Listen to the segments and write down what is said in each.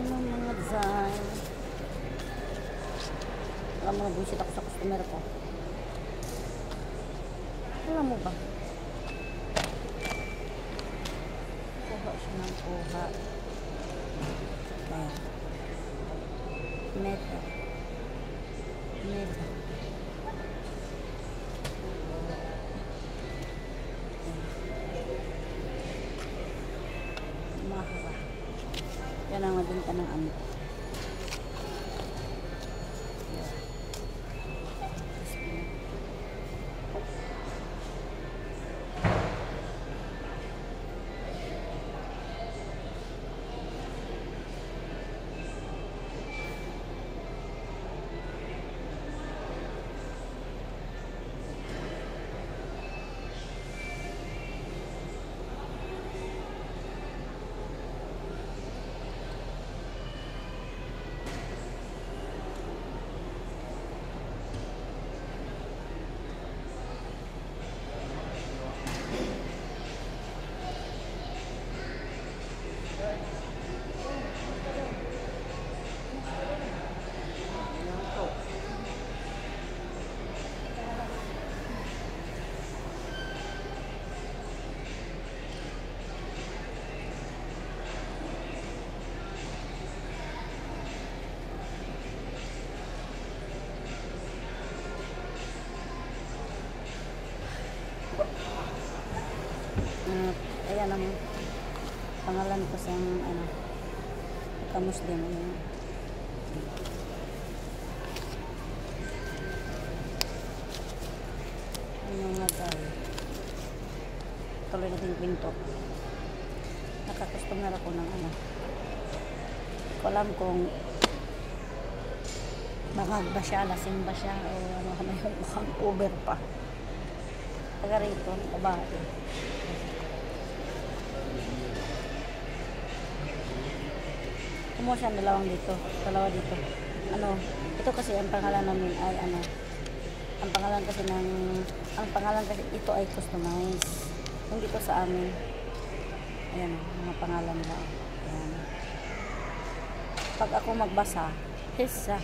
ng mga design. Alam mo, buisit ako sa customer ko. Alam mo ba? Kuha siya ng kuha. Ayan. Meta. Meta. Mahaba. Yan ang mabinta ng ano. Ayan ang pangalan ko sa ano, ka-Muslim. Ano nga tayo? Tuloy natin pinto. Nakakustomer ako ng ano. Ko alam kung bangag ba siya, lasing ba siya, o ano, mukhang Uber pa. Taga rito, babae. Kumuha siya dalawa dito. Ano, ito kasi ang pangalan namin ay ano, ang pangalan kasi ito ay customize. Yung dito sa amin, ayan, mga pangalan nila. Ayan. Pag ako magbasa, hissa.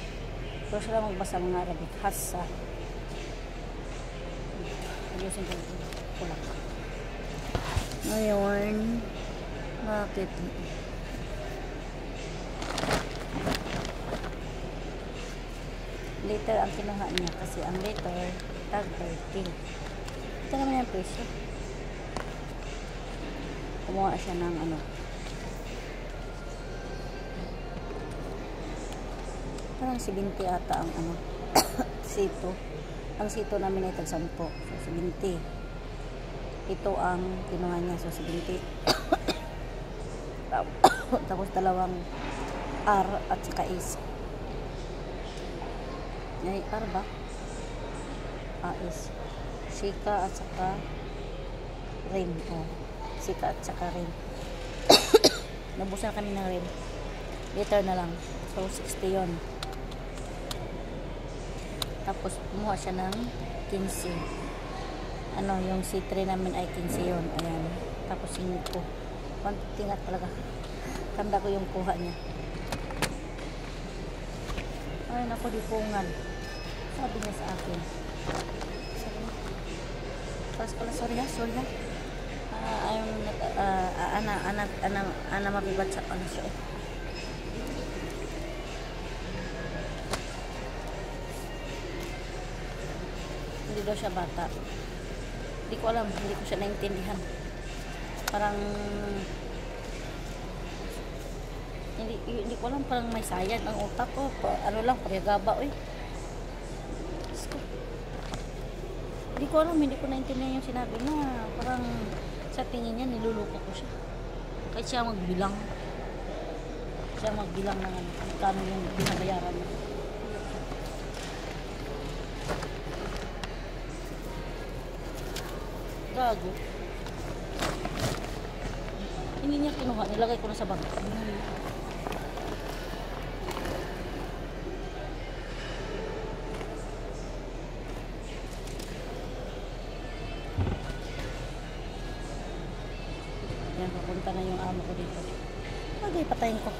Pero sila magbasa mga Arabic, hassa. Ayusin ko kulak. Ngayon, bakit? Liter ang kinuha niya kasi ang liter tag 30. Ito naman yung presyo. Kumuha siya ng ano, parang 70 ata ang ano sito. Ang sito namin ay tag 10, so 70. Ito ang kinuha niya, so 70. Tapos dalawang R at saka is. Ay, R ba? Is. Sika at saka rim. Oh. Sika at saka rim. Nabusan kami ng rim. Liter na lang. So, 60 yun. Tapos, kumuha siya ng 15. Ano, yung C3 namin ay 15 yun. Ayan. Tapos, 5. Tingat talaga. Tanda ko yung kuha niya. Ay, naku, dipungan. Sabi niya sa akin. Sorry ha. Ana mabibat sa ano siya. Hindi daw siya bata. Hindi ko alam, hindi ko siya naintindihan. Parang hindi ko alam, parang may sayad ang utak ko. Ano lang, pagkagaba, uy. Hindi ko alam, hindi ko naintindihan yung sinabi niya. Parang sa tingin niya, niluluko ko siya. Kahit siya magbilang. Ng ano, kano yung binabayaran niya. Gago. Hindi niya kinuha, nilagay ko na sa bangka. Yan, papunta na yung amo ko dito. Bagay, patayin ko.